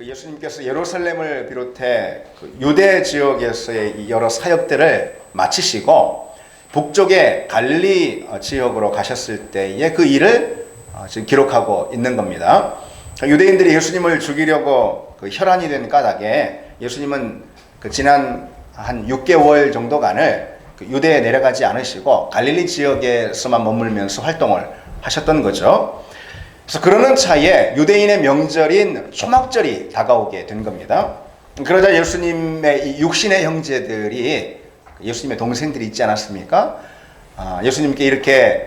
예수님께서 예루살렘을 비롯해 유대 지역에서의 여러 사역들을 마치시고 북쪽의 갈릴리 지역으로 가셨을 때의 그 일을 지금 기록하고 있는 겁니다. 유대인들이 예수님을 죽이려고 혈안이 된 까닭에 예수님은 지난 한 6개월 정도간을 유대에 내려가지 않으시고 갈릴리 지역에서만 머물면서 활동을 하셨던 거죠. 그래서 그러는 차에 유대인의 명절인 초막절이 다가오게 된 겁니다. 그러자 예수님의 이 육신의 형제들이 예수님의 동생들이 있지 않았습니까? 예수님께 이렇게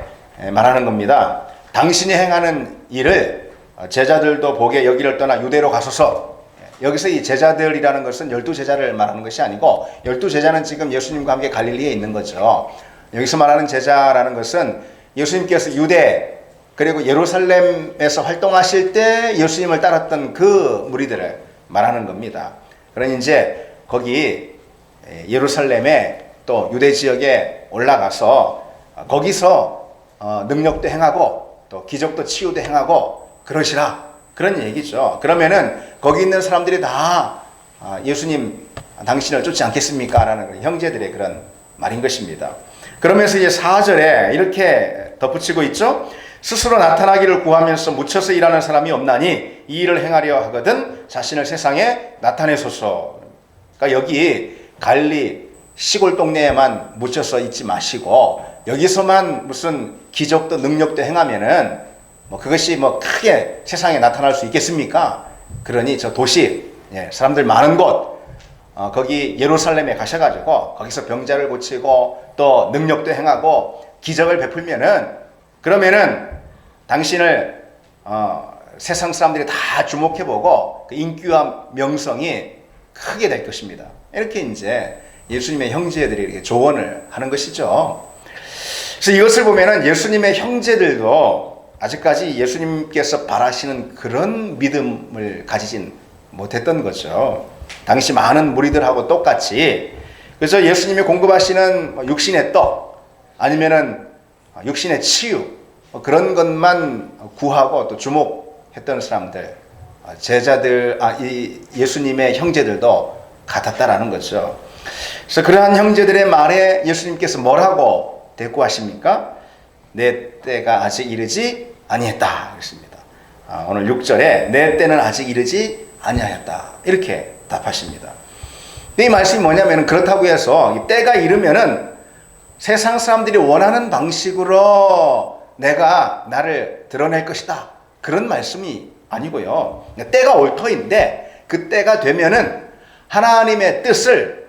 말하는 겁니다. 당신이 행하는 일을 제자들도 보게 여기를 떠나 유대로 가소서. 여기서 이 제자들이라는 것은 12제자를 말하는 것이 아니고 12제자는 지금 예수님과 함께 갈릴리에 있는 거죠. 여기서 말하는 제자라는 것은 예수님께서 유대 그리고 예루살렘에서 활동하실 때 예수님을 따랐던 그 무리들을 말하는 겁니다. 그러니 이제 거기 예루살렘에 또 유대 지역에 올라가서 거기서 능력도 행하고 또 기적도 치유도 행하고 그러시라. 그런 얘기죠. 그러면은 거기 있는 사람들이 다 예수님 당신을 쫓지 않겠습니까? 라는 형제들의 그런 말인 것입니다. 그러면서 이제 4절에 이렇게 덧붙이고 있죠. 스스로 나타나기를 구하면서 묻혀서 일하는 사람이 없나니 이 일을 행하려 하거든 자신을 세상에 나타내소서. 그러니까 여기 갈릴리 시골 동네에만 묻혀서 있지 마시고 여기서만 무슨 기적도 능력도 행하면은 그것이 크게 세상에 나타날 수 있겠습니까? 그러니 저 도시 사람들 많은 곳 거기 예루살렘에 가셔가지고 거기서 병자를 고치고 또 능력도 행하고 기적을 베풀면은 그러면은 당신을 세상 사람들이 다 주목해보고 그 인기와 명성이 크게 될 것입니다. 이렇게 이제 예수님의 형제들이 이렇게 조언을 하는 것이죠. 그래서 이것을 보면은 예수님의 형제들도 아직까지 예수님께서 바라시는 그런 믿음을 가지진 못했던 거죠. 당시 많은 무리들하고 똑같이. 그래서 예수님이 공급하시는 육신의 떡 아니면은 육신의 치유 그런 것만 구하고 또 주목했던 사람들 제자들 이 예수님의 형제들도 같았다라는 거죠. 그래서 그러한 형제들의 말에 예수님께서 뭐라고 대꾸하십니까? 내 때가 아직 이르지 아니했다 그랬습니다. 오늘 6절에 내 때는 아직 이르지 아니하였다 이렇게 답하십니다. 이 말씀이 뭐냐면 그렇다고 해서 이 때가 이르면은 세상 사람들이 원하는 방식으로 내가 나를 드러낼 것이다 그런 말씀이 아니고요. 때가 올 터인데 그 때가 되면은 하나님의 뜻을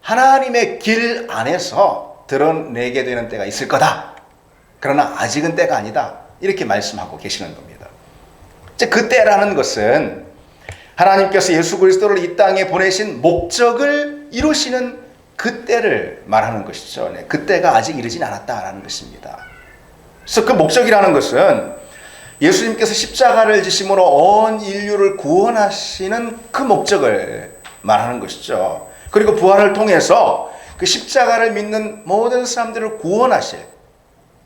하나님의 길 안에서 드러내게 되는 때가 있을 거다. 그러나 아직은 때가 아니다. 이렇게 말씀하고 계시는 겁니다. 그 때라는 것은 하나님께서 예수 그리스도를 이 땅에 보내신 목적을 이루시는 그 때를 말하는 것이죠. 그 때가 아직 이르진 않았다라는 것입니다. 그래서 그 목적이라는 것은 예수님께서 십자가를 지심으로 온 인류를 구원하시는 그 목적을 말하는 것이죠. 그리고 부활을 통해서 그 십자가를 믿는 모든 사람들을 구원하실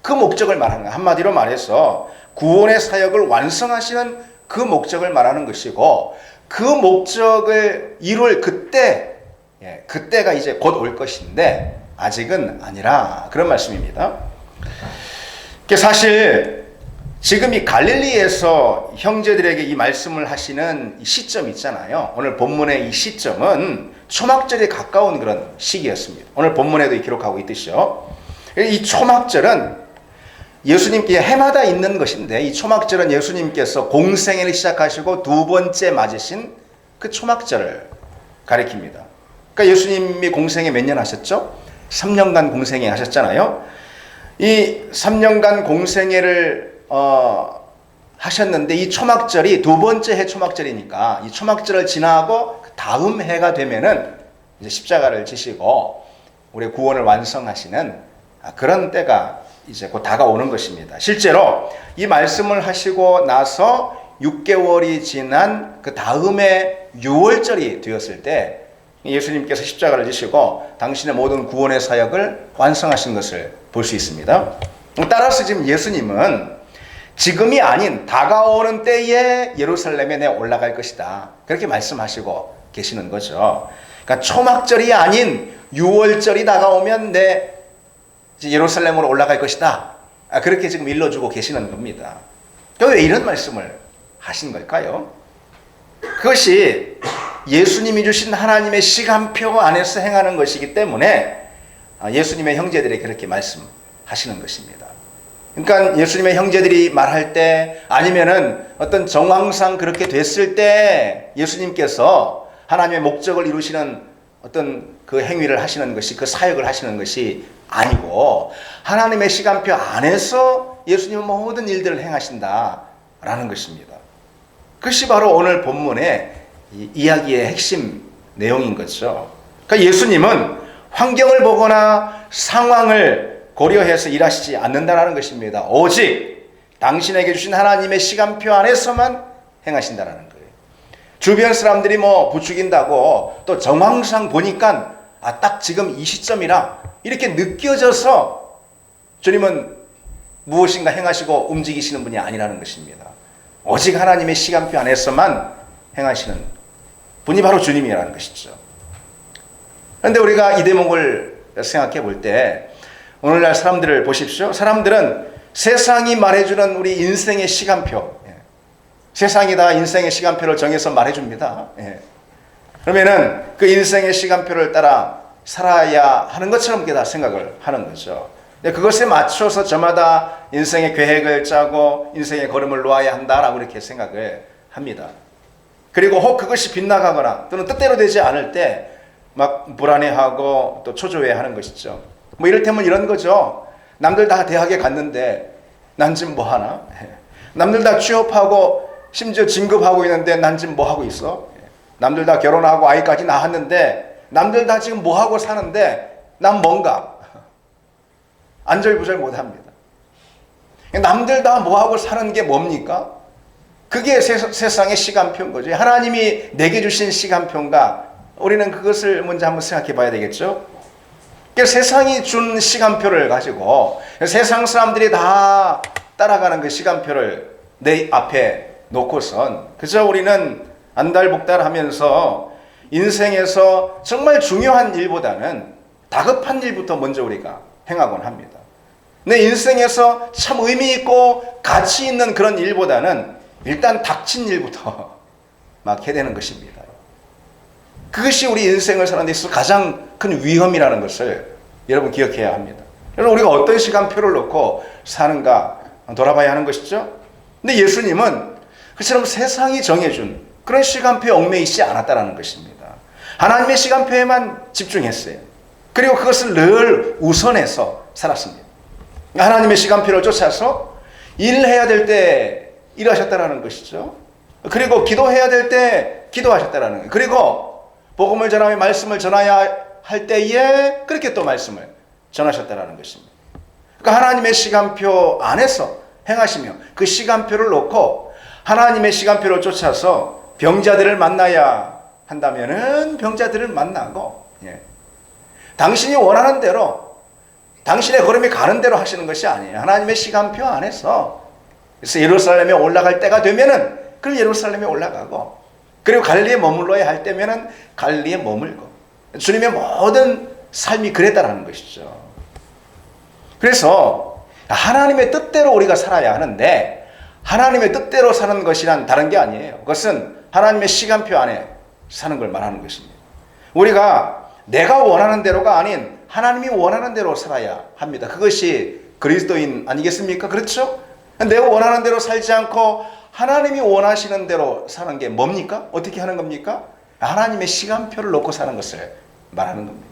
그 목적을 말하는 거예요. 한마디로 말해서 구원의 사역을 완성하시는 그 목적을 말하는 것이고 그 목적을 이룰 그때 그때가 이제 곧 올 것인데 아직은 아니라 그런 말씀입니다. 사실 지금 이 갈릴리에서 형제들에게 이 말씀을 하시는 시점 있잖아요. 오늘 본문의 이 시점은 초막절에 가까운 그런 시기였습니다. 오늘 본문에도 기록하고 있듯이요. 이 초막절은 예수님께 해마다 있는 것인데 이 초막절은 예수님께서 공생애를 시작하시고 두 번째 맞으신 그 초막절을 가리킵니다. 그러니까 예수님이 공생애 몇 년 하셨죠? 3년간 공생애 하셨잖아요. 이 3년간 공생애를 하셨는데 이 초막절이 두 번째 해 초막절이니까 이 초막절을 지나고 다음 해가 되면은 이제 십자가를 지시고 우리의 구원을 완성하시는 그런 때가 이제 곧 다가오는 것입니다. 실제로 이 말씀을 하시고 나서 6개월이 지난 그 다음에 6월절이 되었을 때 예수님께서 십자가를 지시고 당신의 모든 구원의 사역을 완성하신 것을 볼 수 있습니다. 따라서 지금 예수님은 지금이 아닌 다가오는 때에 예루살렘에 내가 올라갈 것이다. 그렇게 말씀하시고 계시는 거죠. 그러니까 초막절이 아닌 6월절이 다가오면 내 예루살렘으로 올라갈 것이다. 그렇게 지금 일러주고 계시는 겁니다. 왜 이런 말씀을 하신 걸까요? 그것이 예수님이 주신 하나님의 시간표 안에서 행하는 것이기 때문에 예수님의 형제들이 그렇게 말씀하시는 것입니다. 그러니까 예수님의 형제들이 말할 때 아니면은 어떤 정황상 그렇게 됐을 때 예수님께서 하나님의 목적을 이루시는 어떤 그 행위를 하시는 것이, 그 사역을 하시는 것이 아니고 하나님의 시간표 안에서 예수님은 모든 일들을 행하신다라는 것입니다. 그것이 바로 오늘 본문의 이야기의 핵심 내용인 거죠. 그러니까 예수님은 환경을 보거나 상황을 고려해서 일하시지 않는다는 것입니다. 오직 당신에게 주신 하나님의 시간표 안에서만 행하신다는 거예요. 주변 사람들이 부추긴다고 또 정황상 보니까 딱 지금 이 시점이라 이렇게 느껴져서 주님은 무엇인가 행하시고 움직이시는 분이 아니라는 것입니다. 오직 하나님의 시간표 안에서만 행하시는 분이 바로 주님이라는 것이죠. 그런데 우리가 이 대목을 생각해 볼 때 오늘날 사람들을 보십시오. 사람들은 세상이 말해주는 우리 인생의 시간표, 세상이 다 인생의 시간표를 정해서 말해줍니다. 그러면은 그 인생의 시간표를 따라 살아야 하는 것처럼 이렇게 다 생각을 하는 거죠. 그것에 맞춰서 저마다 인생의 계획을 짜고 인생의 걸음을 놓아야 한다라고 이렇게 생각을 합니다. 그리고 혹 그것이 빗나가거나 또는 뜻대로 되지 않을 때 막 불안해하고 또 초조해하는 것이죠. 이를테면 이런 거죠. 남들 다 대학에 갔는데 난 지금 뭐 하나? 남들 다 취업하고 심지어 진급하고 있는데 난 지금 뭐 하고 있어? 남들 다 결혼하고 아이까지 낳았는데 남들 다 지금 뭐 하고 사는데 난 뭔가 안절부절 못합니다. 남들 다 뭐 하고 사는 게 뭡니까? 그게 세상의 시간표인 거죠. 하나님이 내게 주신 시간표인가? 우리는 그것을 먼저 한번 생각해 봐야 되겠죠. 세상이 준 시간표를 가지고 세상 사람들이 다 따라가는 그 시간표를 내 앞에 놓고선 그저 우리는 안달복달하면서 인생에서 정말 중요한 일보다는 다급한 일부터 먼저 우리가 행하곤 합니다. 내 인생에서 참 의미 있고 가치 있는 그런 일보다는 일단 닥친 일부터 막 해대는 것입니다. 그것이 우리 인생을 사는 데 있어서 가장 큰 위험이라는 것을 여러분 기억해야 합니다. 여러분 우리가 어떤 시간표를 놓고 사는가 돌아봐야 하는 것이죠. 근데 예수님은 그처럼 세상이 정해준 그런 시간표에 얽매이지 않았다는 것입니다. 하나님의 시간표에만 집중했어요. 그리고 그것을 늘 우선해서 살았습니다. 하나님의 시간표를 쫓아서 일해야 될 때 일하셨다는 것이죠. 그리고 기도해야 될 때 기도하셨다는 거예요. 그리고 복음을 전하며 말씀을 전해야 할 때에 그렇게 또 말씀을 전하셨다는 것입니다. 그러니까 하나님의 시간표 안에서 행하시며 그 시간표를 놓고 하나님의 시간표를 쫓아서 병자들을 만나야 한다면은 병자들을 만나고 당신이 원하는 대로 당신의 걸음이 가는 대로 하시는 것이 아니에요. 하나님의 시간표 안에서 그래서 예루살렘에 올라갈 때가 되면은 그럼 예루살렘에 올라가고 그리고 갈릴리에 머물러야 할 때면은 갈릴리에 머물고 주님의 모든 삶이 그랬다라는 것이죠. 그래서 하나님의 뜻대로 우리가 살아야 하는데 하나님의 뜻대로 사는 것이란 다른 게 아니에요. 그것은 하나님의 시간표 안에 사는 걸 말하는 것입니다. 우리가 내가 원하는 대로가 아닌 하나님이 원하는 대로 살아야 합니다. 그것이 그리스도인 아니겠습니까? 그렇죠? 내가 원하는 대로 살지 않고 하나님이 원하시는 대로 사는 게 뭡니까? 어떻게 하는 겁니까? 하나님의 시간표를 놓고 사는 것을 말하는 겁니다.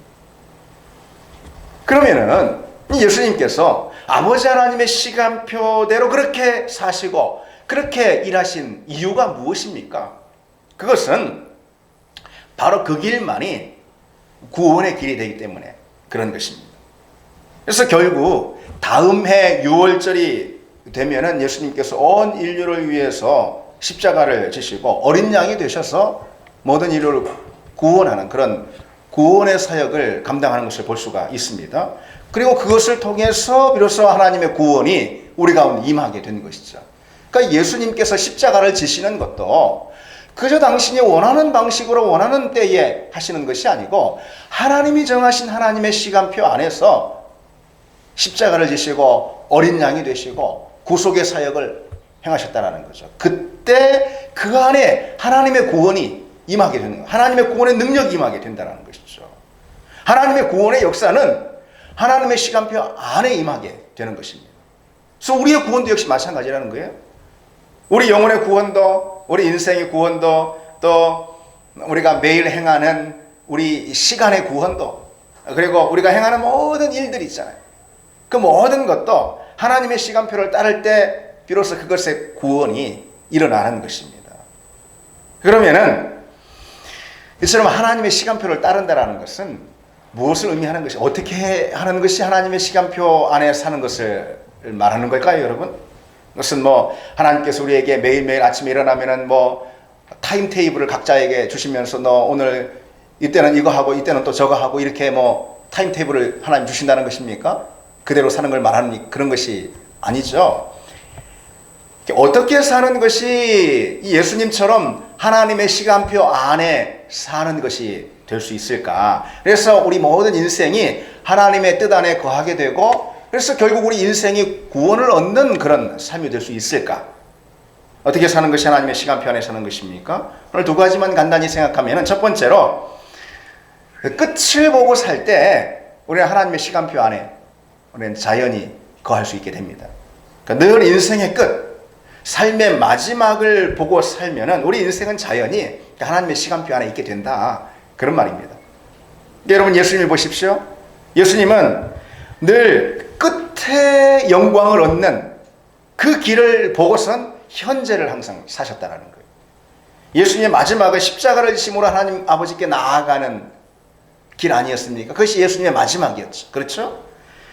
그러면은 예수님께서 아버지 하나님의 시간표대로 그렇게 사시고 그렇게 일하신 이유가 무엇입니까? 그것은 바로 그 길만이 구원의 길이 되기 때문에 그런 것입니다. 그래서 결국 다음 해 6월절이 되면은 예수님께서 온 인류를 위해서 십자가를 지시고 어린 양이 되셔서 모든 인류를 구원하는 그런 구원의 사역을 감당하는 것을 볼 수가 있습니다. 그리고 그것을 통해서 비로소 하나님의 구원이 우리 가운데 임하게 된 것이죠. 그러니까 예수님께서 십자가를 지시는 것도 그저 당신이 원하는 방식으로 원하는 때에 하시는 것이 아니고 하나님이 정하신 하나님의 시간표 안에서 십자가를 지시고 어린 양이 되시고 구속의 사역을 행하셨다는 거죠. 그때 그 안에 하나님의 구원이 임하게 되는 거예요. 하나님의 구원의 능력이 임하게 된다는 것이죠. 하나님의 구원의 역사는 하나님의 시간표 안에 임하게 되는 것입니다. 그래서 우리의 구원도 역시 마찬가지라는 거예요. 우리 영혼의 구원도, 우리 인생의 구원도, 또 우리가 매일 행하는 우리 시간의 구원도, 그리고 우리가 행하는 모든 일들이 있잖아요. 그 모든 것도 하나님의 시간표를 따를 때 비로소 그것의 구원이 일어나는 것입니다. 그러면은 이처럼 하나님의 시간표를 따른다는 것은 무엇을 의미하는 것이, 어떻게 하는 것이 하나님의 시간표 안에 사는 것을 말하는 걸까요, 여러분? 그것은 뭐 하나님께서 우리에게 매일매일 아침에 일어나면은 뭐 타임테이블을 각자에게 주시면서 너 오늘 이때는 이거 하고 이때는 또 저거 하고 이렇게 뭐 타임테이블을 하나님 주신다는 것입니까? 그대로 사는 걸 말하는 그런 것이 아니죠. 어떻게 사는 것이 예수님처럼 하나님의 시간표 안에 사는 것이 될 수 있을까? 그래서 우리 모든 인생이 하나님의 뜻 안에 거하게 되고, 그래서 결국 우리 인생이 구원을 얻는 그런 삶이 될 수 있을까? 어떻게 사는 것이 하나님의 시간표 안에 사는 것입니까? 오늘 두 가지만 간단히 생각하면, 첫 번째로 끝을 보고 살 때 우리는 하나님의 시간표 안에 우리는 자연히 거할 수 있게 됩니다. 그러니까 늘 인생의 끝, 삶의 마지막을 보고 살면은 우리 인생은 자연히 하나님의 시간표 안에 있게 된다, 그런 말입니다. 여러분, 예수님을 보십시오. 예수님은 늘 끝에 영광을 얻는 그 길을 보고선 현재를 항상 사셨다는 거예요. 예수님의 마지막은 십자가를 지심으로 하나님 아버지께 나아가는 길 아니었습니까? 그것이 예수님의 마지막이었죠. 그렇죠?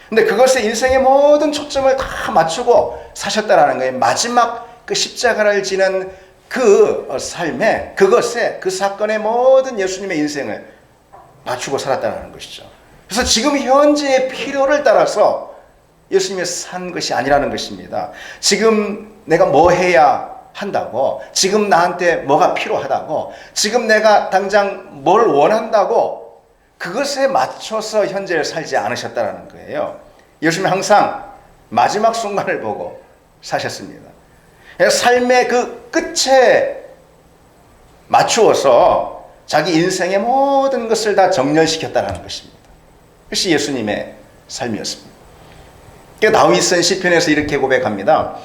근데 그것에 인생의 모든 초점을 다 맞추고 사셨다는 거예요. 마지막 그 십자가를 지는 그 삶에, 그것에, 그 사건의 모든 예수님의 인생을 맞추고 살았다는 것이죠. 그래서 지금 현재의 필요를 따라서 예수님이 산 것이 아니라는 것입니다. 지금 내가 뭐 해야 한다고, 지금 나한테 뭐가 필요하다고, 지금 내가 당장 뭘 원한다고 그것에 맞춰서 현재를 살지 않으셨다는 거예요. 예수님은 항상 마지막 순간을 보고 사셨습니다. 삶의 그 끝에 맞추어서 자기 인생의 모든 것을 다 정렬시켰다는 것입니다. 그것이 예수님의 삶이었습니다. 다윗은 시편에서 이렇게 고백합니다.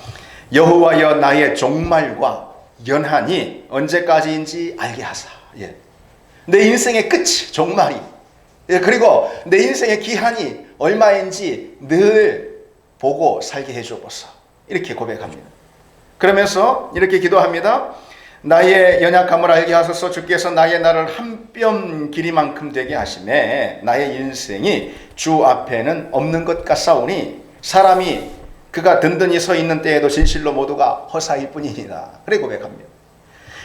여호와여, 나의 종말과 연한이 언제까지인지 알게 하사. 내 인생의 끝이, 종말이, 그리고 내 인생의 기한이 얼마인지 늘 보고 살게 해주옵소서. 이렇게 고백합니다. 그러면서 이렇게 기도합니다. 나의 연약함을 알게 하소서. 주께서 나의 날을 한 뼘 길이만큼 되게 하시매 나의 인생이 주 앞에는 없는 것 같사오니 사람이 그가 든든히 서 있는 때에도 진실로 모두가 허사일 뿐이니라. 그래 고백합니다.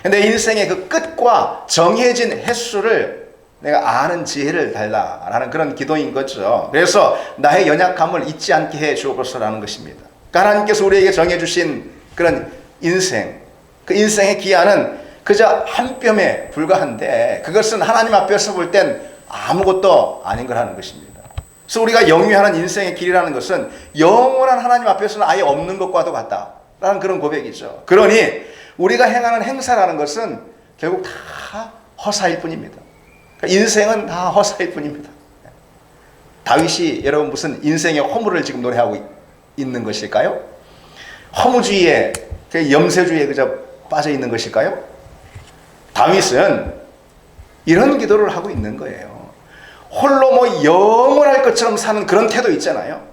내 인생의 그 끝과 정해진 횟수를 내가 아는 지혜를 달라라는 그런 기도인 거죠. 그래서 나의 연약함을 잊지 않게 해 주옵소서라는 것입니다. 하나님께서 우리에게 정해주신 그런 인생, 그 인생의 기한은 그저 한 뼘에 불과한데 그것은 하나님 앞에서 볼 땐 아무것도 아닌 거라는 것입니다. 그래서 우리가 영위하는 인생의 길이라는 것은 영원한 하나님 앞에서는 아예 없는 것과도 같다라는 그런 고백이죠. 그러니 우리가 행하는 행사라는 것은 결국 다 허사일 뿐입니다. 인생은 다 허사일 뿐입니다. 다윗이 여러분 무슨 인생의 허물을 지금 노래하고 있는 것일까요? 허무주의에, 염세주의에 그저 빠져 있는 것일까요? 다윗은 이런 기도를 하고 있는 거예요. 홀로 뭐 영원할 것처럼 사는 그런 태도 있잖아요.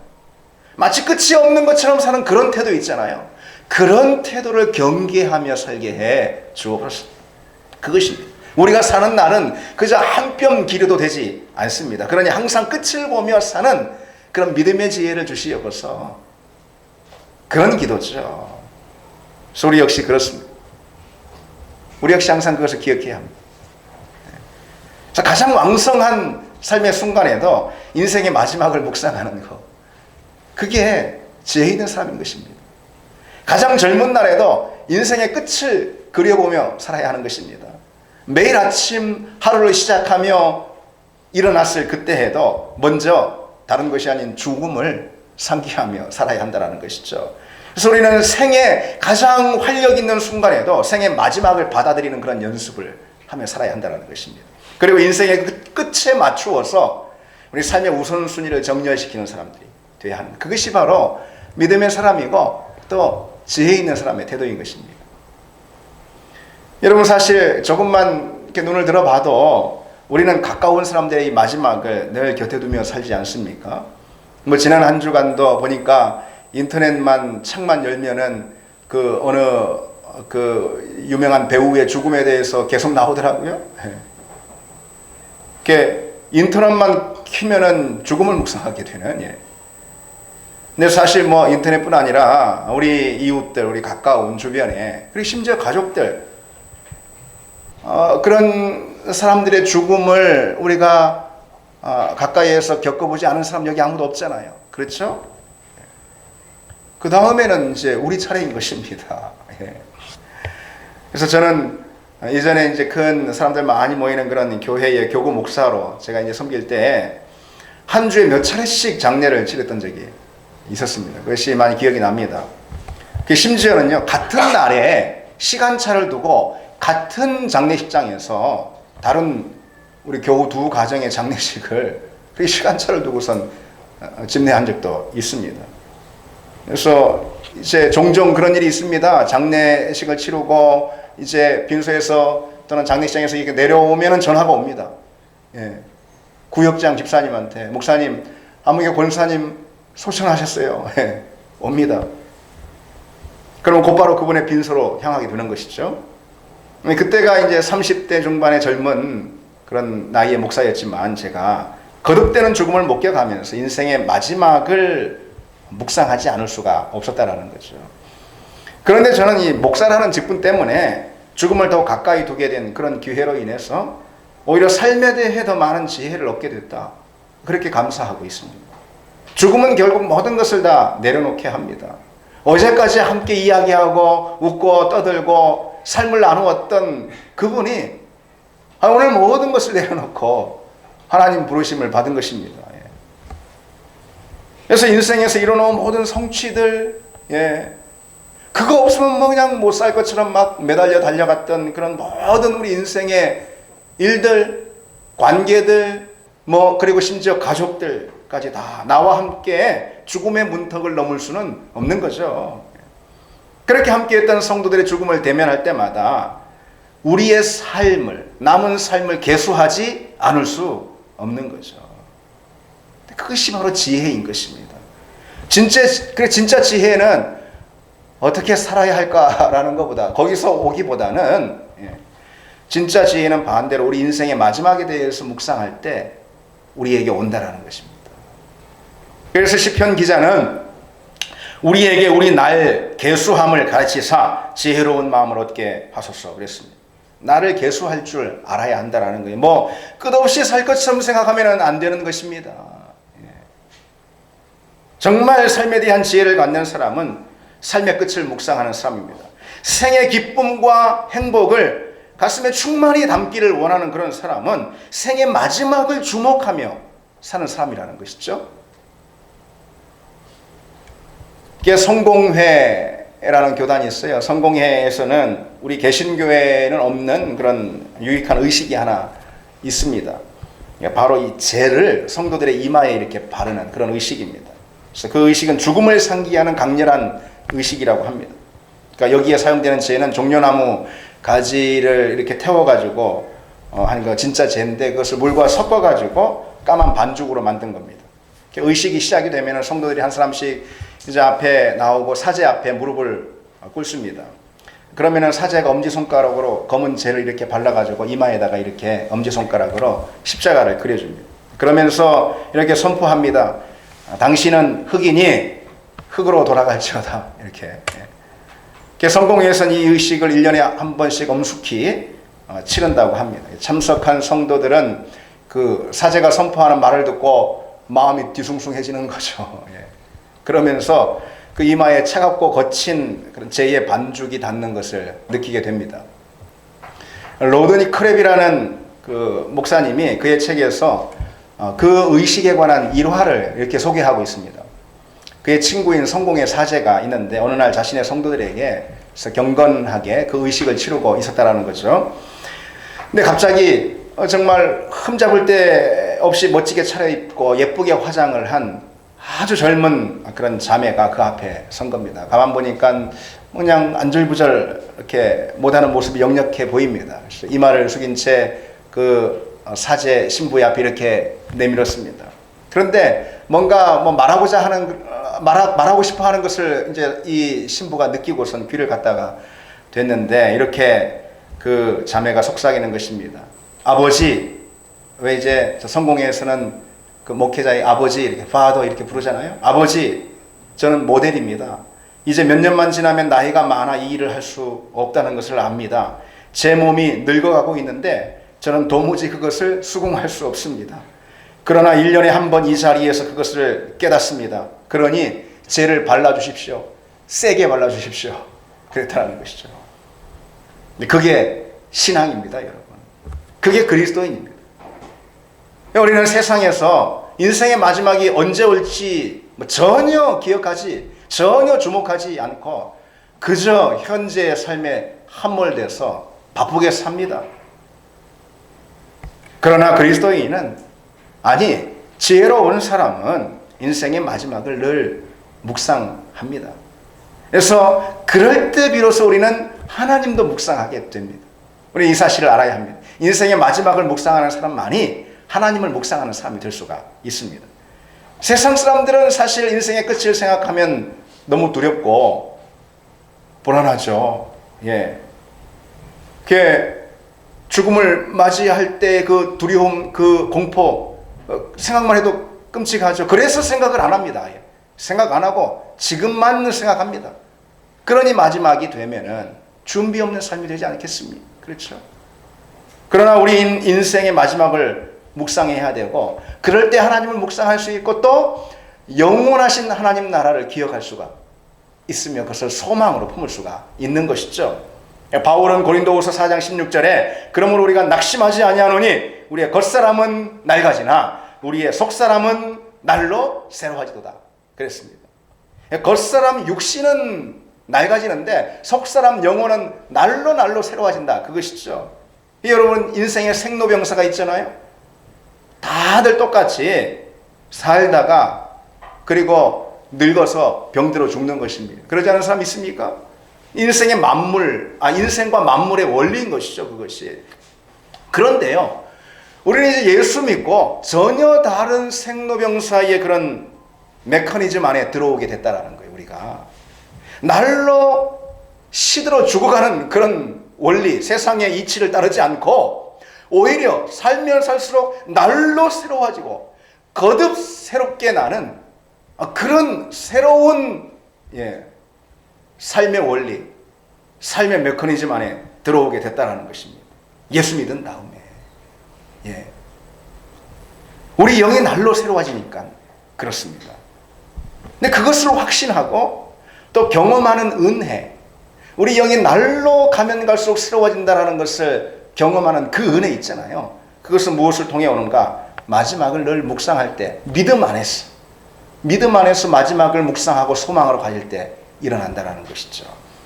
마치 끝이 없는 것처럼 사는 그런 태도 있잖아요. 그런 태도를 경계하며 살게 해 주옵소서. 그것입니다. 우리가 사는 날은 그저 한 뼘 길이도 되지 않습니다. 그러니 항상 끝을 보며 사는 그런 믿음의 지혜를 주시옵소서. 그런 기도죠. 그래서 우리 역시 그렇습니다. 우리 역시 항상 그것을 기억해야 합니다. 가장 왕성한 삶의 순간에도 인생의 마지막을 묵상하는 것, 그게 지혜 있는 사람인 것입니다. 가장 젊은 날에도 인생의 끝을 그려보며 살아야 하는 것입니다. 매일 아침 하루를 시작하며 일어났을 그때에도 먼저 다른 것이 아닌 죽음을 상기하며 살아야 한다는 것이죠. 그래서 우리는 생의 가장 활력 있는 순간에도 생의 마지막을 받아들이는 그런 연습을 하며 살아야 한다는 것입니다. 그리고 인생의 끝에 맞추어서 우리 삶의 우선순위를 정렬시키는 사람들이 되어야 하는, 그것이 바로 믿음의 사람이고 또 지혜 있는 사람의 태도인 것입니다. 여러분, 사실 조금만 이렇게 눈을 들어봐도 우리는 가까운 사람들의 이 마지막을 늘 곁에 두며 살지 않습니까? 뭐 지난 한 주간도 보니까 인터넷만 창만 열면은 그 어느 그 유명한 배우의 죽음에 대해서 계속 나오더라고요. 이렇게 인터넷만 키면은 죽음을 묵상하게 되는. 예. 근데 사실 뭐 인터넷뿐 아니라 우리 이웃들, 우리 가까운 주변에, 그리고 심지어 가족들, 그런 사람들의 죽음을 우리가 가까이에서 겪어보지 않은 사람 여기 아무도 없잖아요. 그렇죠? 그 다음에는 이제 우리 차례인 것입니다. 예. 그래서 저는 이전에 이제 큰 사람들 많이 모이는 그런 교회의 교구 목사로 제가 이제 섬길 때 한 주에 몇 차례씩 장례를 치렀던 적이 있었습니다. 그것이 많이 기억이 납니다. 심지어는요, 같은 날에 시간차를 두고 같은 장례식장에서 다른 우리 교우 두 가정의 장례식을 그 시간차를 두고선 집례한 적도 있습니다. 그래서 이제 종종 그런 일이 있습니다. 장례식을 치르고 이제 빈소에서 또는 장례식장에서 이렇게 내려오면은 전화가 옵니다. 예. 구역장 집사님한테, 목사님, 아무개 권사님 소천하셨어요. 예. 옵니다. 그럼 곧바로 그분의 빈소로 향하게 되는 것이죠. 그때가 이제 30대 중반의 젊은 그런 나이의 목사였지만 제가 거듭되는 죽음을 목격하면서 인생의 마지막을 묵상하지 않을 수가 없었다라는 거죠. 그런데 저는 이 목사라는 직분 때문에 죽음을 더 가까이 두게 된 그런 기회로 인해서 오히려 삶에 대해 더 많은 지혜를 얻게 됐다. 그렇게 감사하고 있습니다. 죽음은 결국 모든 것을 다 내려놓게 합니다. 어제까지 함께 이야기하고 웃고 떠들고 삶을 나누었던 그분이 오늘 모든 것을 내려놓고 하나님 부르심을 받은 것입니다. 그래서 인생에서 이뤄놓은 모든 성취들, 그거 없으면 뭐 그냥 못 살 것처럼 막 매달려 달려갔던 그런 모든 우리 인생의 일들, 관계들, 그리고 심지어 가족들까지 다 나와 함께 죽음의 문턱을 넘을 수는 없는 거죠. 그렇게 함께했던 성도들의 죽음을 대면할 때마다 우리의 삶을, 남은 삶을 계수하지 않을 수 없는 거죠. 그것이 바로 지혜인 것입니다. 진짜 지혜는 어떻게 살아야 할까라는 것보다, 거기서 오기보다는, 진짜 지혜는 반대로 우리 인생의 마지막에 대해서 묵상할 때 우리에게 온다라는 것입니다. 그래서 시편 기자는 우리에게 우리 날 계수함을 가르치사 지혜로운 마음을 얻게 하소서 그랬습니다. 나를 계수할 줄 알아야 한다라는 거예요. 끝없이 살 것처럼 생각하면 안 되는 것입니다. 정말 삶에 대한 지혜를 갖는 사람은 삶의 끝을 묵상하는 사람입니다. 생의 기쁨과 행복을 가슴에 충만히 담기를 원하는 그런 사람은 생의 마지막을 주목하며 사는 사람이라는 것이죠. 성공회라는 교단이 있어요. 성공회에서는 우리 개신교회는 없는 그런 유익한 의식이 하나 있습니다. 바로 이 재를 성도들의 이마에 이렇게 바르는 그런 의식입니다. 그래서 그 의식은 죽음을 상기하는 강렬한 의식이라고 합니다. 그러니까 여기에 사용되는 재는 종려나무 가지를 이렇게 태워가지고 하는 거 진짜 재인데 그것을 물과 섞어가지고 까만 반죽으로 만든 겁니다. 의식이 시작이 되면 성도들이 한 사람씩 이제 앞에 나오고 사제 앞에 무릎을 꿇습니다. 그러면은 사제가 엄지손가락으로 검은 재를 이렇게 발라가지고 이마에다가 이렇게 엄지손가락으로 십자가를 그려줍니다. 그러면서 이렇게 선포합니다. 당신은 흑이니 흑으로 돌아갈지어다. 이렇게. 성공회에서는 이 의식을 1년에 한 번씩 엄숙히 치른다고 합니다. 참석한 성도들은 그 사제가 선포하는 말을 듣고 마음이 뒤숭숭해지는 거죠. 그러면서 그 이마에 차갑고 거친 그런 제2의 반죽이 닿는 것을 느끼게 됩니다. 로드니 크랩이라는 그 목사님이 그의 책에서 그 의식에 관한 일화를 이렇게 소개하고 있습니다. 그의 친구인 성공의 사제가 있는데 어느 날 자신의 성도들에게 경건하게 그 의식을 치르고 있었다라는 거죠. 근데 갑자기 정말 흠잡을 데 없이 멋지게 차려입고 예쁘게 화장을 한 아주 젊은 그런 자매가 그 앞에 선 겁니다. 가만 보니까 그냥 안절부절 이렇게 못하는 모습이 역력해 보입니다. 이마를 숙인 채 그 사제 신부의 앞에 이렇게 내밀었습니다. 그런데 뭔가 말하고 싶어 하는 것을 이제 이 신부가 느끼고선 귀를 갖다가 됐는데 이렇게 그 자매가 속삭이는 것입니다. 아버지, 왜 이제 성공회에서는 그 목회자의 아버지 이렇게 father 이렇게 부르잖아요. 아버지, 저는 모델입니다. 이제 몇 년만 지나면 나이가 많아 이 일을 할 수 없다는 것을 압니다. 제 몸이 늙어가고 있는데 저는 도무지 그것을 수긍할 수 없습니다. 그러나 1년에 한 번 이 자리에서 그것을 깨닫습니다. 그러니 죄를 발라주십시오. 세게 발라주십시오. 그랬다는 것이죠. 그게 신앙입니다, 여러분. 그게 그리스도인입니다. 우리는 세상에서 인생의 마지막이 언제 올지 전혀 기억하지, 전혀 주목하지 않고 그저 현재의 삶에 함몰돼서 바쁘게 삽니다. 그러나 그리스도인은 아니, 지혜로운 사람은 인생의 마지막을 늘 묵상합니다. 그래서 그럴 때 비로소 우리는 하나님도 묵상하게 됩니다. 우리 이 사실을 알아야 합니다. 인생의 마지막을 묵상하는 사람만이 하나님을 묵상하는 사람이 될 수가 있습니다. 세상 사람들은 사실 인생의 끝을 생각하면 너무 두렵고 불안하죠. 예. 죽음을 맞이할 때 그 두려움, 그 공포, 생각만 해도 끔찍하죠. 그래서 생각을 안 합니다. 생각 안 하고 지금만 생각합니다. 그러니 마지막이 되면은 준비 없는 삶이 되지 않겠습니까? 그렇죠. 그러나 우리 인생의 마지막을 묵상해야 되고, 그럴 때 하나님을 묵상할 수 있고 또 영원하신 하나님 나라를 기억할 수가 있으며 그것을 소망으로 품을 수가 있는 것이죠. 바울은 고린도후서 4장 16절에 그러므로 우리가 낙심하지 아니하노니 우리의 겉사람은 낡아지나 우리의 속사람은 날로 새로워지도다 그랬습니다. 겉사람 육신은 낡아지는데 속사람 영혼은 날로 새로워진다, 그것이죠. 여러분, 인생에 생로병사가 있잖아요. 다들 똑같이 살다가 그리고 늙어서 병들어 죽는 것입니다. 그러지 않은 사람 있습니까? 인생의 인생과 만물의 원리인 것이죠, 그것이. 그런데요, 우리는 이제 예수 믿고 전혀 다른 생로병사의 그런 메커니즘 안에 들어오게 됐다라는 거예요, 우리가. 날로 시들어 죽어가는 그런 원리, 세상의 이치를 따르지 않고 오히려 살면 살수록 날로 새로워지고 거듭 새롭게 나는 그런 새로운 삶의 원리, 삶의 메커니즘 안에 들어오게 됐다는 것입니다. 예수 믿은 다음에. 우리 영이 날로 새로워지니까 그렇습니다. 근데 그것을 확신하고 또 경험하는 은혜, 우리 영이 날로 가면 갈수록 새로워진다는 것을 경험하는 그 은혜 있잖아요. 그것은 무엇을 통해 오는가? 마지막을 늘 묵상할 때, 믿음 안에서 마지막을 묵상하고 소망으로 가질 때 일어난다는 것이죠.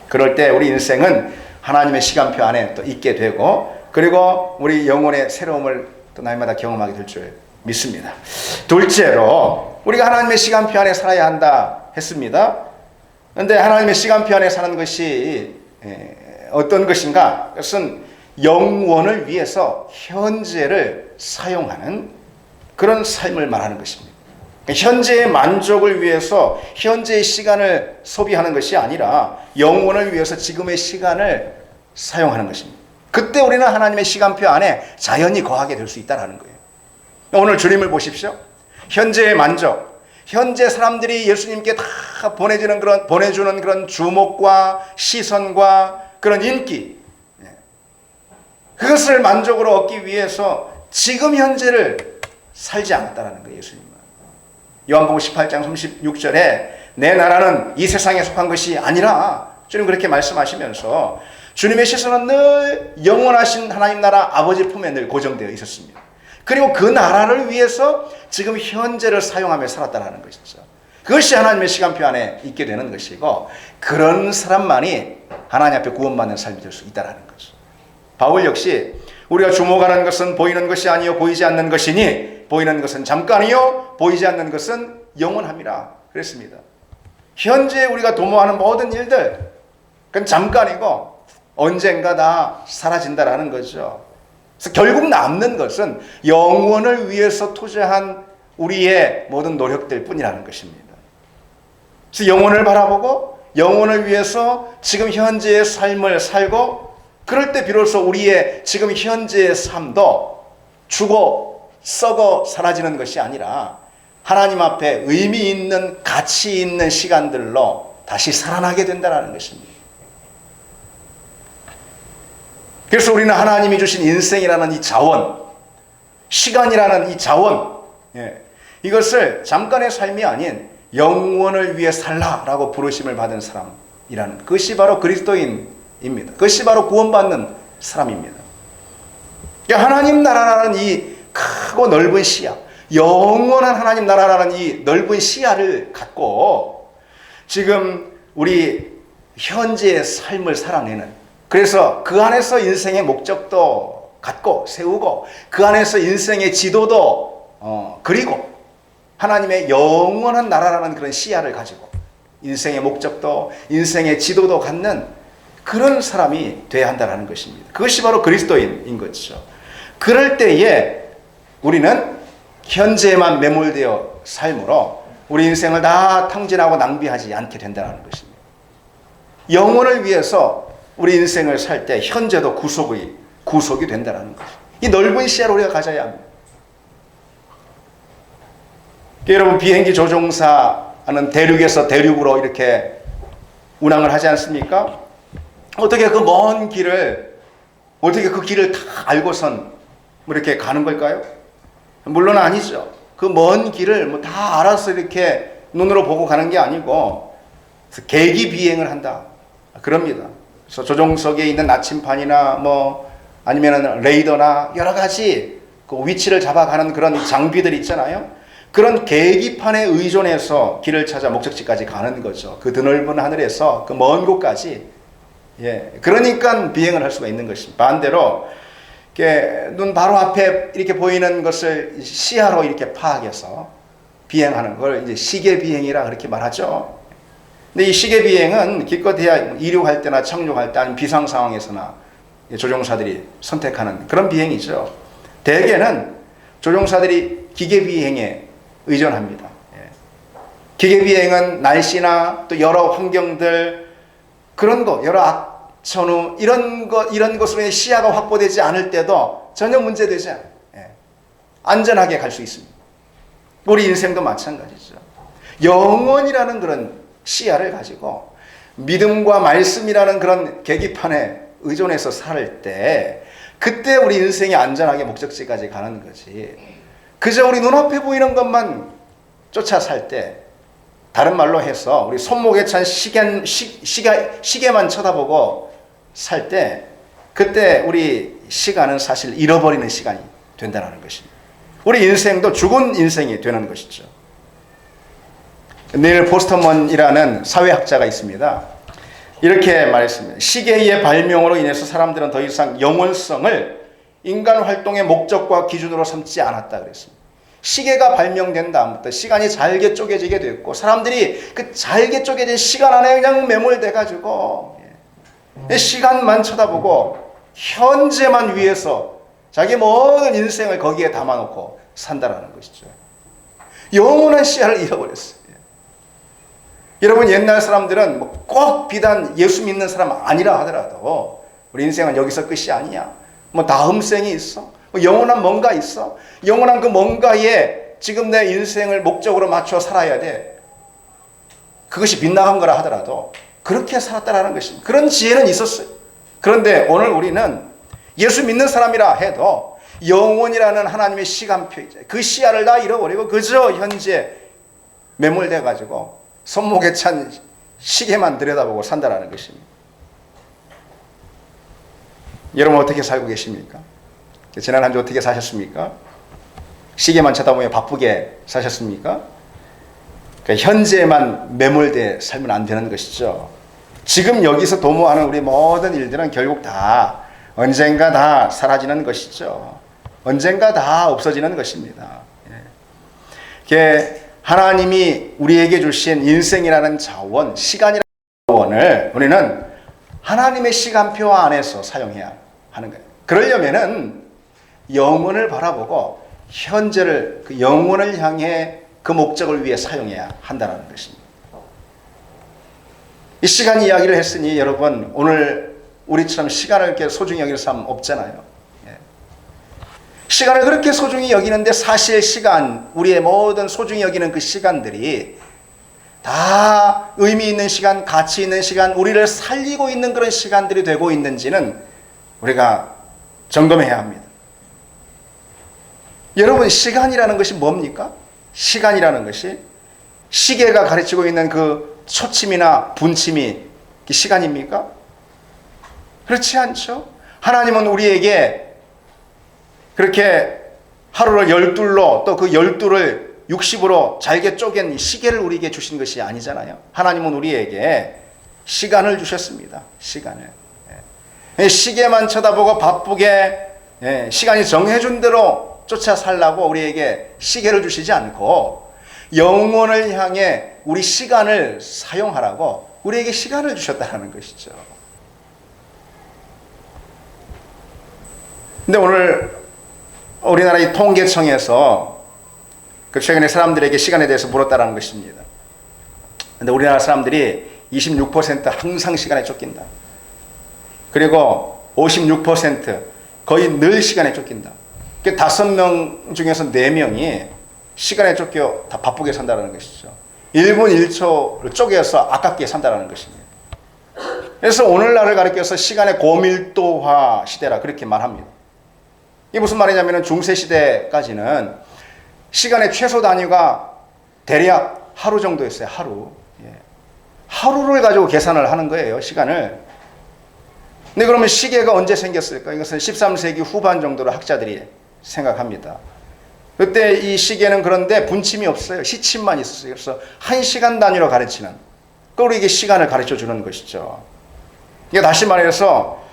그럴 때 우리 인생은 하나님의 시간표 안에 또 있게 되고, 그리고 우리 영혼의 새로움을 또 날마다 경험하게 될 줄 믿습니다. 둘째로, 우리가 하나님의 시간표 안에 살아야 한다 했습니다. 그런데 하나님의 시간표 안에 사는 것이 어떤 것인가? 그것은 영원을 위해서 현재를 사용하는 그런 삶을 말하는 것입니다. 현재의 만족을 위해서 현재의 시간을 소비하는 것이 아니라 영원을 위해서 지금의 시간을 사용하는 것입니다. 그때 우리는 하나님의 시간표 안에 자연히 거하게 될 수 있다는 거예요. 오늘 주님을 보십시오. 현재의 만족, 현재 사람들이 예수님께 다 보내주는 그런 주목과 시선과 그런 인기, 그것을 만족으로 얻기 위해서 지금 현재를 살지 않았다는 거예요, 예수님은. 요한복음 18장 36절에 내 나라는 이 세상에 속한 것이 아니라 주님 그렇게 말씀하시면서 주님의 시선은 늘 영원하신 하나님 나라 아버지 품에 늘 고정되어 있었습니다. 그리고 그 나라를 위해서 지금 현재를 사용하며 살았다는 것이죠. 그것이 하나님의 시간표 안에 있게 되는 것이고 그런 사람만이 하나님 앞에 구원받는 삶이 될 수 있다는 거죠. 바울 역시 우리가 주목하는 것은 보이는 것이 아니요 보이지 않는 것이니 보이는 것은 잠깐이요 보이지 않는 것은 영원함이라 그랬습니다. 현재 우리가 도모하는 모든 일들 그건 잠깐이고 언젠가 다 사라진다라는 거죠. 그래서 결국 남는 것은 영원을 위해서 투자한 우리의 모든 노력들 뿐이라는 것입니다. 그래서 영원을 바라보고 영원을 위해서 지금 현재의 삶을 살고 그럴 때 비로소 우리의 지금 현재의 삶도 죽어 썩어 사라지는 것이 아니라 하나님 앞에 의미 있는 가치 있는 시간들로 다시 살아나게 된다는 것입니다. 그래서 우리는 하나님이 주신 인생이라는 이 자원, 시간이라는 이 자원, 이것을 잠깐의 삶이 아닌 영원을 위해 살라라고 부르심을 받은 사람이라는 그것이 바로 그리스도인입니다. 그것이 바로 구원받는 사람입니다. 하나님 나라라는 이 크고 넓은 시야, 영원한 하나님 나라라는 이 넓은 시야를 갖고 지금 우리 현재의 삶을 살아내는 그래서 그 안에서 인생의 목적도 갖고 세우고 그 안에서 인생의 지도도 그리고 하나님의 영원한 나라라는 그런 시야를 가지고 인생의 목적도 인생의 지도도 갖는 그런 사람이 돼야 한다는 것입니다. 그것이 바로 그리스도인인 거죠. 그럴 때에 우리는 현재에만 매몰되어 삶으로 우리 인생을 다 탕진하고 낭비하지 않게 된다는 것입니다. 영혼을 위해서 우리 인생을 살 때 현재도 구속이 된다는 것입니다. 이 넓은 시야를 우리가 가져야 합니다. 여러분 비행기 조종사는 대륙에서 대륙으로 이렇게 운항을 하지 않습니까? 어떻게 그 먼 길을 어떻게 그 길을 다 알고선 뭐 이렇게 가는 걸까요? 물론 아니죠. 그 먼 길을 뭐 다 알아서 이렇게 눈으로 보고 가는 게 아니고 계기 비행을 한다. 그럽니다. 그래서 조종석에 있는 나침판이나 뭐 아니면은 레이더나 여러 가지 그 위치를 잡아가는 그런 장비들 있잖아요. 그런 계기판에 의존해서 길을 찾아 목적지까지 가는 거죠. 그 드넓은 하늘에서 그 먼 곳까지. 그러니까 비행을 할 수가 있는 것입니다. 반대로 이렇게 눈 바로 앞에 이렇게 보이는 것을 시야로 이렇게 파악해서 비행하는 걸 이제 시계 비행이라 그렇게 말하죠. 근데 이 시계 비행은 기껏해야 이륙할 때나 착륙할 때 아니면 비상 상황에서나 조종사들이 선택하는 그런 비행이죠. 대개는 조종사들이 기계 비행에 의존합니다. 기계 비행은 날씨나 또 여러 환경들 그런 거 여러 악천후 이런 것으로 시야가 확보되지 않을 때도 전혀 문제되지 않아요. 안전하게 갈 수 있습니다. 우리 인생도 마찬가지죠. 영원이라는 그런 시야를 가지고 믿음과 말씀이라는 그런 계기판에 의존해서 살 때 그때 우리 인생이 안전하게 목적지까지 가는 거지. 그저 우리 눈앞에 보이는 것만 쫓아 살 때 다른 말로 해서 우리 손목에 찬 시계만 쳐다보고 살 때 그때 우리 시간은 사실 잃어버리는 시간이 된다는 것입니다. 우리 인생도 죽은 인생이 되는 것이죠. 닐 포스터먼이라는 사회학자가 있습니다. 이렇게 말했습니다. 시계의 발명으로 인해서 사람들은 더 이상 영원성을 인간 활동의 목적과 기준으로 삼지 않았다 그랬습니다. 시계가 발명된 다음부터 시간이 잘게 쪼개지게 됐고 사람들이 그 잘게 쪼개진 시간 안에 그냥 매몰돼 가지고 시간만 쳐다보고 현재만 위해서 자기 모든 인생을 거기에 담아놓고 산다라는 것이죠. 영원한 시야를 잃어버렸어요. 여러분 옛날 사람들은 꼭 비단 예수 믿는 사람 아니라 하더라도 우리 인생은 여기서 끝이 아니야. 뭐 다음 생이 있어. 뭐 영원한 뭔가 있어. 영원한 그 뭔가에 지금 내 인생을 목적으로 맞춰 살아야 돼. 그것이 빗나간 거라 하더라도 그렇게 살았다라는 것입니다. 그런 지혜는 있었어요. 그런데 오늘 우리는 예수 믿는 사람이라 해도 영원이라는 하나님의 시간표 그 시야를 다 잃어버리고 그저 현재 매몰돼 가지고 손목에 찬 시계만 들여다보고 산다라는 것입니다. 여러분 어떻게 살고 계십니까? 지난 한 주 어떻게 사셨습니까? 시계만 쳐다보며 바쁘게 사셨습니까? 그러니까 현재만 매몰돼 살면 안 되는 것이죠. 지금 여기서 도모하는 우리 모든 일들은 결국 다 언젠가 다 사라지는 것이죠. 언젠가 다 없어지는 것입니다. 하나님이 우리에게 주신 인생이라는 자원, 시간이라는 자원을 우리는 하나님의 시간표 안에서 사용해야 하는 거예요. 그러려면은 영혼을 바라보고 현재를 그 영혼을 향해 그 목적을 위해 사용해야 한다는 것입니다. 이 시간 이야기를 했으니 여러분 오늘 우리처럼 시간을 이렇게 소중히 여기는 사람 없잖아요. 시간을 그렇게 소중히 여기는데 사실 시간, 우리의 모든 소중히 여기는 그 시간들이 다 의미 있는 시간, 가치 있는 시간, 우리를 살리고 있는 그런 시간들이 되고 있는지는 우리가 점검해야 합니다. 여러분 시간이라는 것이 뭡니까? 시간이라는 것이 시계가 가르치고 있는 그 초침이나 분침이 시간입니까? 그렇지 않죠. 하나님은 우리에게 그렇게 하루를 12로 또 그 12를 60으로 잘게 쪼갠 시계를 우리에게 주신 것이 아니잖아요. 하나님은 우리에게 시간을 주셨습니다. 시간을. 시계만 쳐다보고 바쁘게 시간이 정해준 대로 쫓아 살라고 우리에게 시계를 주시지 않고 영혼을 향해 우리 시간을 사용하라고 우리에게 시간을 주셨다는 것이죠. 근데 오늘 우리나라 이 통계청에서 그 최근에 사람들에게 시간에 대해서 물었다는 것입니다. 근데 우리나라 사람들이 26% 항상 시간에 쫓긴다. 그리고 56% 거의 늘 시간에 쫓긴다. 5명 중에서 4명이 시간에 쫓겨 다 바쁘게 산다는 것이죠. 1분 1초를 쪼개서 아깝게 산다는 것입니다. 그래서 오늘날을 가리켜서 시간의 고밀도화 시대라 그렇게 말합니다. 이게 무슨 말이냐면 중세시대까지는 시간의 최소 단위가 대략 하루 정도였어요. 하루. 하루를 가지고 계산을 하는 거예요. 시간을. 근데 그러면 시계가 언제 생겼을까? 이것은 13세기 후반 정도로 학자들이 생각합니다. 그때 이 시계는 그런데 분침이 없어요. 시침만 있었어요. 그래서 1시간 단위로 가르치는. 그걸 이게 시간을 가르쳐 주는 것이죠. 이게 다시 말해서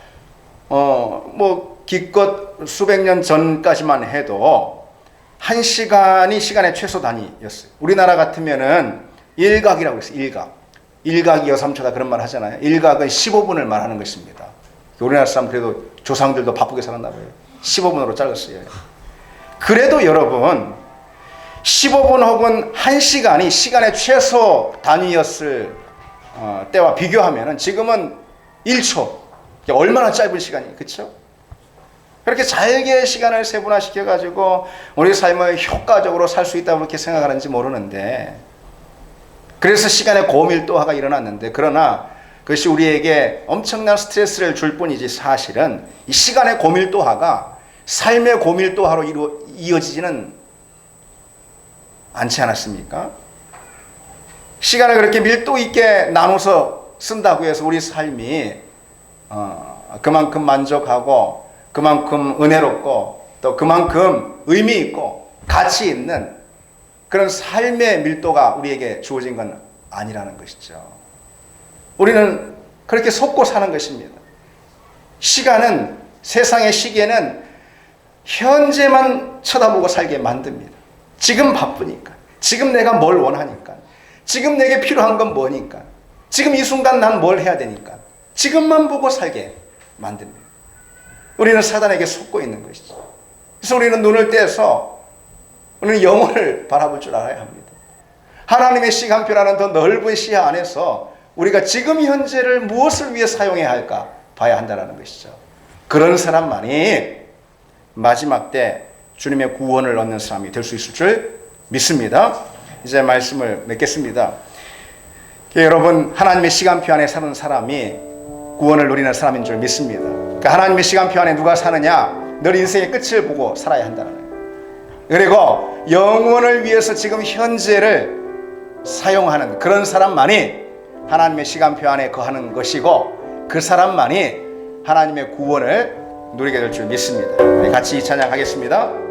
기껏 수백 년 전까지만 해도 1시간이 시간의 최소 단위였어요. 우리나라 같으면은 일각이라고 했어요. 일각이 여삼초다 그런 말 하잖아요. 일각은 15분을 말하는 것입니다. 우리나라 사람 그래도 조상들도 바쁘게 살았나 봐요. 15분으로 잘랐어요. 그래도 여러분 15분 혹은 1시간이 시간의 최소 단위였을 때와 비교하면은 지금은 1초. 얼마나 짧은 시간이에요. 그렇죠? 그렇게 잘게 시간을 세분화시켜가지고 우리 삶을 효과적으로 살 수 있다고 그렇게 생각하는지 모르는데 그래서 시간의 고밀도화가 일어났는데 그러나 그것이 우리에게 엄청난 스트레스를 줄 뿐이지 사실은 이 시간의 고밀도화가 삶의 고밀도화로 이어지지는 않지 않았습니까? 시간을 그렇게 밀도 있게 나눠서 쓴다고 해서 우리 삶이 그만큼 만족하고 그만큼 은혜롭고 또 그만큼 의미 있고 가치 있는 그런 삶의 밀도가 우리에게 주어진 건 아니라는 것이죠. 우리는 그렇게 속고 사는 것입니다. 시간은 세상의 시계는 현재만 쳐다보고 살게 만듭니다. 지금 바쁘니까, 지금 내가 뭘 원하니까, 지금 내게 필요한 건 뭐니까, 지금 이 순간 난 뭘 해야 되니까 지금만 보고 살게 만듭니다. 우리는 사단에게 속고 있는 것이죠. 그래서 우리는 눈을 떼서 우리는 영혼을 바라볼 줄 알아야 합니다. 하나님의 시간표라는 더 넓은 시야 안에서 우리가 지금 현재를 무엇을 위해 사용해야 할까 봐야 한다는 것이죠. 그런 사람만이 마지막 때 주님의 구원을 얻는 사람이 될 수 있을 줄 믿습니다. 이제 말씀을 맺겠습니다. 여러분 하나님의 시간표 안에 사는 사람이 구원을 누리는 사람인 줄 믿습니다. 그러니까 하나님의 시간표 안에 누가 사느냐? 늘 인생의 끝을 보고 살아야 한다는 거예요. 그리고 영혼을 위해서 지금 현재를 사용하는 그런 사람만이 하나님의 시간표 안에 거하는 것이고, 그 사람만이 하나님의 구원을 누리게 될 줄 믿습니다. 같이 이 찬양하겠습니다.